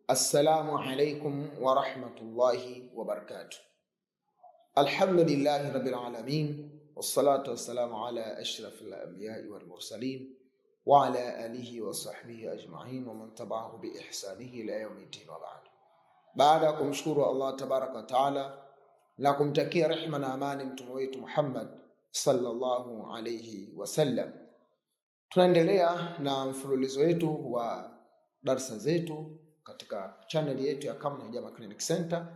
Assalamu alaikum wa rahmatullahi wa barakatuh. Alhamdulillahi rabbil alamin, wassalatu wassalamu ala ashrafil anbiya'i wal mursalin wa ala alihi wa sahbihi ajma'in wa man tabi'ahu bi ihsanihi ila yawmiddin wa ba'd. Baada ya kumshukuru Allah tabaraka wa taala na kumtakia rehma na amani mtume wetu Muhammad sallallahu alayhi wasallam, tunaendelea na mfululizo wetu wa darasa zetu katika channel yetu ya Kamna Hijama Clinic Center.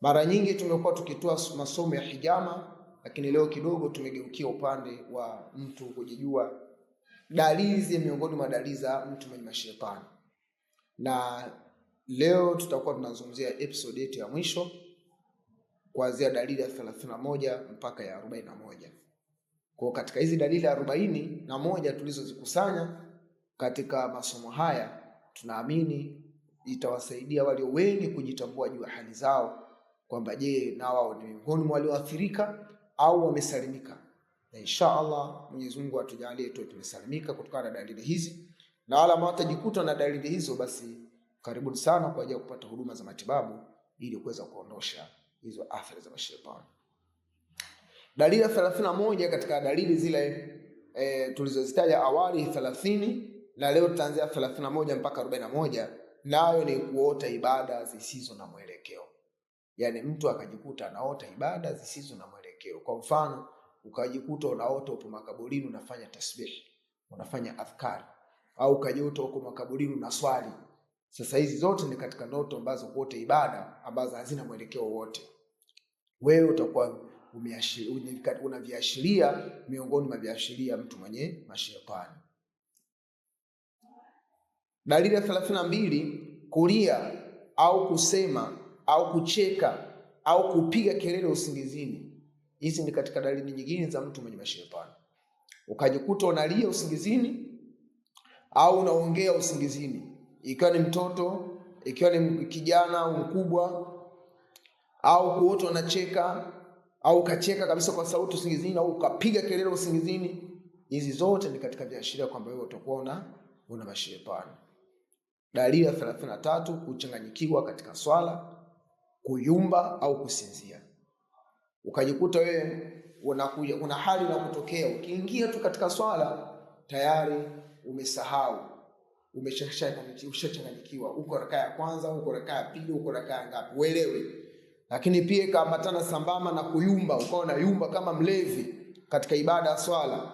Mara nyingi tumekuwa tukitoa masomo ya hijama, lakini leo kidogo tumegeukia upande wa mtu kujijua dalili miongoni mwa dalili za mtu mwenye mashetani. Na leo tutakuwa tunazungumzia episode yetu ya mwisho kuanzia dalili ya 31 mpaka ya 41. Kwa katika hizi dalili ya 41 tulizozikusanya katika masomo haya, tunaamini itawasaidia walio wengi kujitambua juu ya hali zao, kwamba je, na wao ni miongoni mwa walioathirika au wamesalimika. Na inshallah Mwenyezi Mungu atujalie tu tumesalimika kutokana na dalili hizi, na wala watajikuta na dalili hizo, basi karibuni sana kwa ajili ya kupata huduma za matibabu ili kuweza kuondosha hizo athari za mashetani. Dalili ya 31 katika dalili zile tulizozitaja awali 30, na leo tutaanzia 31 mpaka 41, nayo ni kuota ibada zisizo na mwelekeo. Yaani mtu akajikuta anaota ibada zisizo na mwelekeo. Kwa mfano, ukajikuta unaota upo makaburini unafanya tasbih, unafanya adhkari, au ukajikuta uko makaburini unaswali. Sasa hizi zote ni katika ndoto ambazo kuota ibada ambazo hazina mwelekeo wote. Wewe utakuwa unaviashiria miongoni mwa viashiria mtu mwenye mashetani. Dalili ya 32, kulia au kusema au kucheka au kupiga kelele usingizini. Hizi ni katika dalili nyingine za mtu mwenye mashetani. Ukajikuta unalia usingizini au unaongea usingizini, ikiwa ni mtoto, ikiwa ni kijana au mkubwa, au kuota unacheka au ukacheka kabisa kwa sauti usingizini, au ukapiga kelele usingizini. Hizi zote ni katika viashiria kwamba wewe utakuwa una mashetani. Dalili ya 33, kuchanganyikiwa katika swala, kuyumba au kusinzia. Ukajikuta wewe una hali na kutokea, ukiingia tu katika swala tayari umesahau, umeshachanganyikiwa, uko rakaa ya kwanza, uko rakaa ya pili, uko rakaa ya ngapi uelewe. Lakini pia ikaambatana sambamba na kuyumba, ukawa unayumba kama mlevi katika ibada ya swala,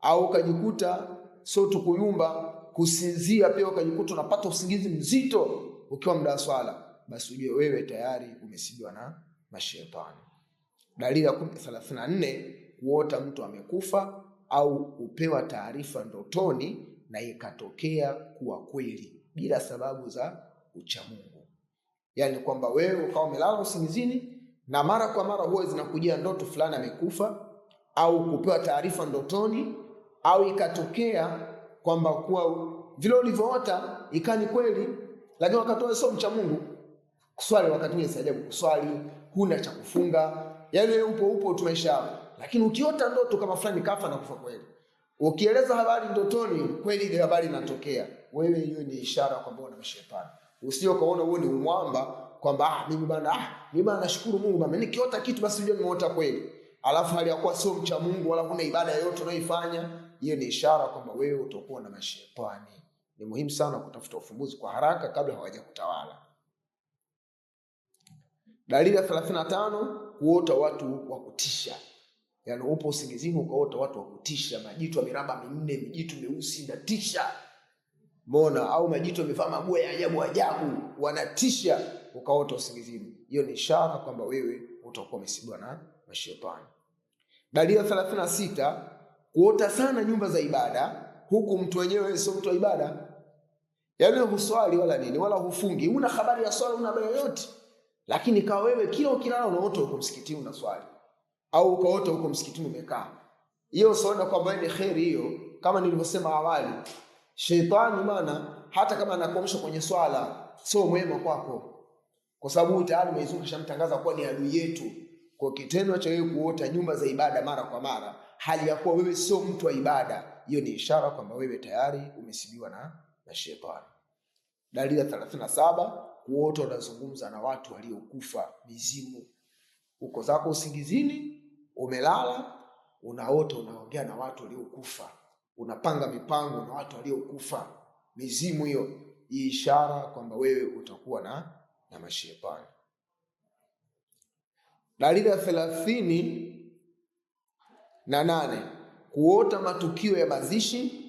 au ukajikuta sio tu kuyumba, kusinzia pia, ukajikuta unapata usingizi mzito ukiwa muda wa swala, basi ujue wewe tayari umesibiwa na mashetani. Dalili ya 34, kuota mtu amekufa au kupewa taarifa ndotoni na ikatokea kuwa kweli bila sababu za uchamungu. Yaani kwamba wewe ukawa umelala usingizini na mara kwa mara huwa zinakujia ndoto fulani amekufa, au kupewa taarifa ndotoni, au ikatokea kwamba kuwa vile ulivyoota ikani kweli, lakini wakati wewe sio mcha Mungu. Kuswali wakati mwingine si ajabu kuswali, huna cha kufunga, yaani wewe upo tumaisha hapo. Lakini ukiota ndoto kama fulani kafa na kufa kweli, ukieleza habari ndotoni kweli ile habari inatokea, wewe hiyo ni ishara kwamba una mashetani. Usije kaona wewe ni umwamba kwamba mimi bana nashukuru Mungu bana nikiota kitu basi unajua nimeota kweli, alafu hali ya kuwa sio mcha Mungu wala huna ibada yoyote unayoifanya. Hiyo ni ishara kwamba wewe utakuwa na mashetani. Ni muhimu sana kutafuta ufumbuzi kwa haraka kabla hawajakutawala. Dalili ya 35, kuota watu wa kutisha. Yaani upo usingizini ukaota watu wa kutisha, majitu ya miraba minne, majitu meusi na tisha. Mbona au majitu yamevaa maguo ya ajabu wanatisha, ukaota usingizini. Hiyo ni ishara kwamba wewe utakuwa umesibiwa na mashetani. Dalili ya 36, kuota sana nyumba za ibada huku mtu wenyewe sio mtu wa ibada. Yaani huswali wala nini wala hufungi, una habari ya swala, una habari yoyote, lakini kwa wewe kila ukilala unaota uko msikitini unaswali, au ukaota uko msikitini umekaa. Hiyo usione kwamba ni khairi hiyo. Kama nilivyosema awali, shetani maana hata kama anakuamsha kwenye swala sio mwema kwako, kwa sababu tayari Mwenyezi Mungu kashamtangaza kuwa ni adui yetu. Kwa kitendo cha wewe kuota nyumba za ibada mara kwa mara, hali ya kuwa wewe sio mtu wa ibada, hiyo ni ishara kwamba wewe tayari umesibiwa na shetani. Dalili ya 37, kuota unazungumza na watu waliokufa, mizimu. Uko zako usingizini, umelala, unaota unaongea na watu waliokufa, unapanga mipango na watu waliokufa, mizimu hiyo. Hii ishara kwamba wewe utakuwa na mashetani. Dalili ya 38, kuota matukio ya mazishi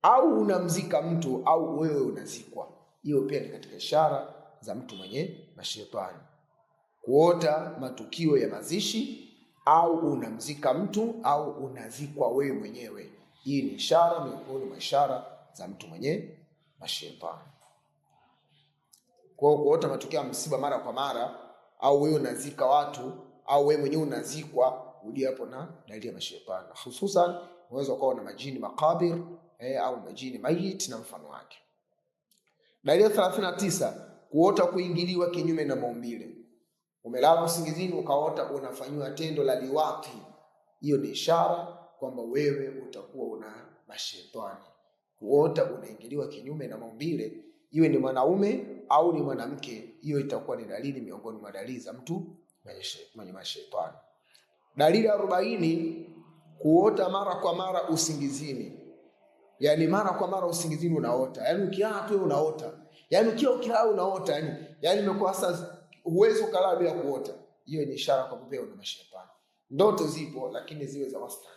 au unamzika mtu au wewe unazikwa. Hiyo pia ni katika ishara za mtu mwenye mashetani. Kuota matukio ya mazishi au unamzika mtu au unazikwa wewe mwenyewe. Hii ni ishara miongoni mwa ishara za mtu mwenye mashetani. Kwa kuota matukio ya msiba mara kwa mara, au wewe unazika watu au wewe mwenyewe unazikwa, uje hapo na dalili ya mashetani. Hususan unaweza kuwa na majini makabir au majini mayit na mfano wake. Dalili ya 39, kuota kuingiliwa kinyume na maumbile. Umelala usingizini ukaota unafanywa tendo la liwati. Hiyo ni ishara kwamba wewe utakuwa una mashetani. Kuota unaingiliwa kinyume na maumbile, iwe ni mwanaume au ni mwanamke, hiyo itakuwa ni dalili miongoni mwa dalili za mtu mwenye mashetani. Dalili ya 40, kuota mara kwa mara usingizini. Yani mara kwa mara usingizini unaota. Yani ukilala tu unaota. Yani ukilala unaota. Yani imekuwa sasa huwezi kulala bila kuota. Hiyo ni ishara kwamba wewe una mashetani. Ndoto zipo lakini ziwe za wastani.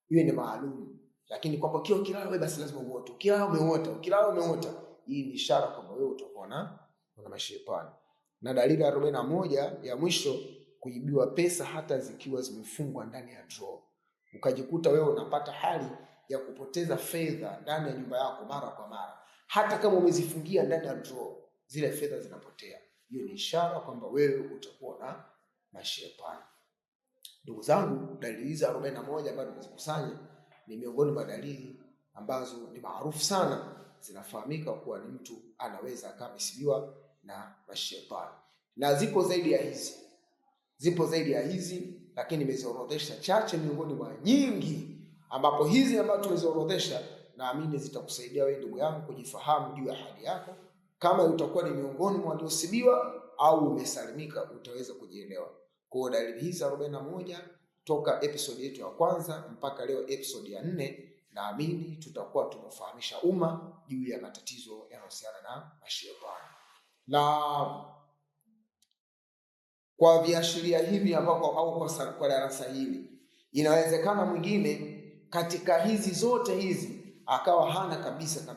Hiyo ni maalum. Lakini kwamba ukilala wewe basi lazima uote. Ukilala umeota. Hii ni ishara kwamba wewe utakuwa na mashetani. Na dalili ya 41 ya mwisho, kuibiwa pesa hata zikiwa zimefungwa ndani ya draw. Ukajikuta wewe unapata hali ya kupoteza fedha ndani ya nyumba yako mara kwa mara. Hata kama umezifungia ndani ya draw, zile fedha zinapotea. Hiyo ni ishara kwamba wewe utakuwa na mashetani. Ndugu zangu, dalili za 41 ambazo tumezikusanya ni miongoni mwa dalili ambazo ni maarufu sana, zinafahamika kuwa ni mtu anaweza akamesibiwa na mashetani. Na zipo zaidi ya hizi, lakini nimeziorodhesha chache miongoni mwa nyingi, ambapo hizi ambazo tumeziorodhesha naamini zitakusaidia wewe ndugu yangu kujifahamu juu ya hali yako. Kama utakuwa ni miongoni mwa waliosibiwa au umesalimika, utaweza kujielewa. Kwa dalili hizi 41 toka episode yetu ya kwanza mpaka leo episode ya 4, naamini tutakuwa tumefahamisha umma juu ya matatizo yanayohusiana na mashetani. Na kwa viashiria hivi ambako au kwa darasa hili, inawezekana mwingine katika hizi zote hizi akawa hana kabisa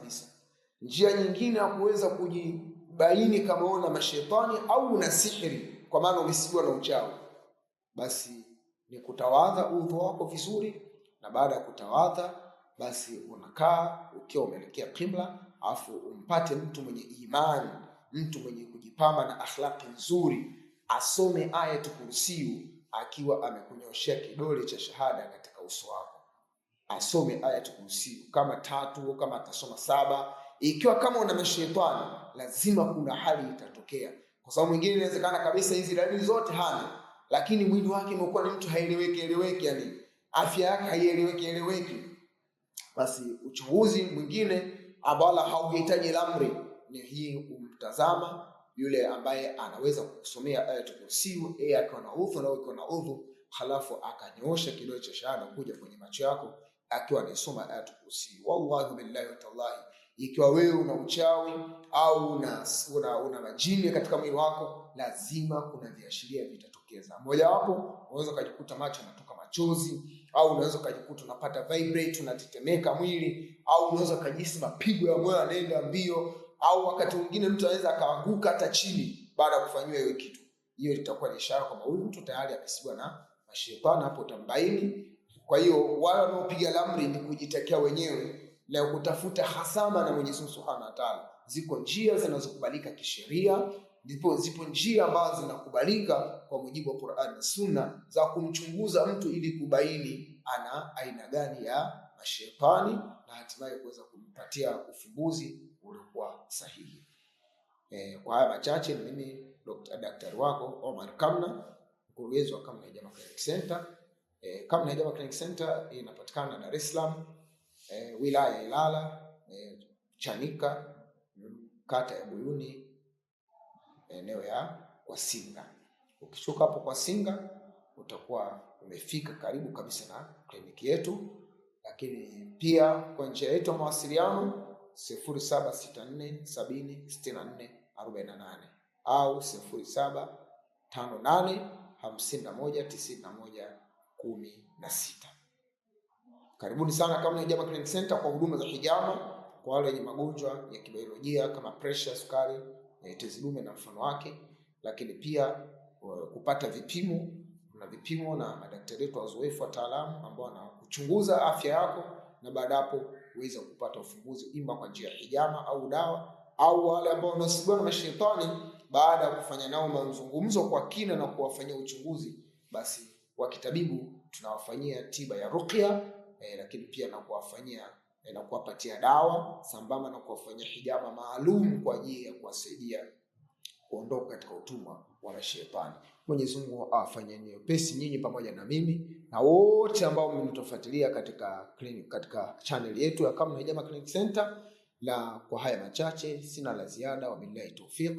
njia nyingine ya kuweza kujibaini kama una mashetani au una sihiri, kwa maana umesibiwa na uchawi. Basi ni kutawadha udhu wako vizuri, na baada ya kutawadha basi unakaa ukiwa umeelekea qibla, afu umpate mtu mwenye imani, mtu mwenye kujipamba na akhlaqi nzuri, asome Ayatul Kursi akiwa amekunyoshia kidole cha shahada katika uso wako. Asome Ayatul Kursi kama 3, kama atasoma 7. Ikiwa kama una mashetani, lazima kuna hali itatokea, kwa sababu mwingine inawezekana kabisa hizi dalili zote hana, lakini mwili wake umekuwa ni mtu haieleweki, yani afya yake haieleweki. Basi uchunguzi mwingine ambao hauhitaji lamri ni hii, kumtazama yule ambaye anaweza kukusomea Ayatul Kursi, akiwa na udhu na ukiwa na udhu, halafu akanyoosha kidole cha shahada kuja kwenye macho yako akiwa anasoma Ayatul Kursi. Wallahi billahi wa tallahi, ikiwa wewe una uchawi au una majini katika mwili wako, lazima kuna viashiria vitatokeza. Mmoja wapo, unaweza kujikuta macho yanatoka machozi, au unaweza kujikuta unapata vibrate, unatetemeka mwili, au unaweza kujihisi mapigo ya moyo yanaenda mbio, au wakati mwingine mtu anaweza akaanguka hata chini baada ya kufanywa hiyo kitu. Hiyo itakuwa ni ishara kwamba huyu mtu tayari amesibiwa na mashetani, hapo utambaini. Kwa hiyo wale wanaopiga lamri ni kujitakia wenyewe na kutafuta hasama na Mwenyezi Mungu Subhanahu wa Ta'ala. Ziko njia zinazokubalika kisheria, zipo njia ambazo zinakubalika kwa mujibu wa Qur'an na Sunna za kumchunguza mtu ili kubaini ana aina gani ya mashetani na hatimaye kuweza kumpatia ufumbuzi uliokuwa sahihi. Kwa haya machache, mimi daktari wako Omar Kamna, mkurugenzi wa Kamna Hijama Clinic Center. Kamna Hijama Clinic Center inapatikana Dar es Salaam, wilaya ya Ilala, Chanika, kata ya Buyuni, eneo ya Kwasinga. Ukishuka hapo Kwasinga utakuwa umefika karibu kabisa na kliniki yetu. Lakini pia kwa njia yetu ya mawasiliano 0764706448 au 0758519116. Karibuni sana Kamna Hijama Clinic Center kwa huduma za hijama kwa wale wenye magonjwa ya kibiolojia kama pressure, sukari, tezi dume na mfano wake. Lakini pia kupata vipimo na vipimo na madaktari wetu wazoefu wataalamu ambao wanakuchunguza afya yako, na baada hapo uweze kupata ufumbuzi ima kwa njia ya hijama au dawa, au wale ambao wanasibiwa na mashetani, baada ya kufanya nao mazungumzo kwa kina na kuwafanyia uchunguzi, basi wa kitabibu tunawafanyia tiba ya ruqya, lakini pia na kuwafanyia na kuwapatia dawa sambamba na kuwafanyia hijama maalum kwa ajili ya kuwasaidia kuondoka katika utumwa wa mashetani. Mwenyezi Mungu awafanyeni wepesi nyinyi pamoja na mimi na wote ambao mmenitufuatilia katika channel yetu ya Kamna Hijama Clinic Center. Na kwa haya machache sina la ziada, wabillahi tawfiq.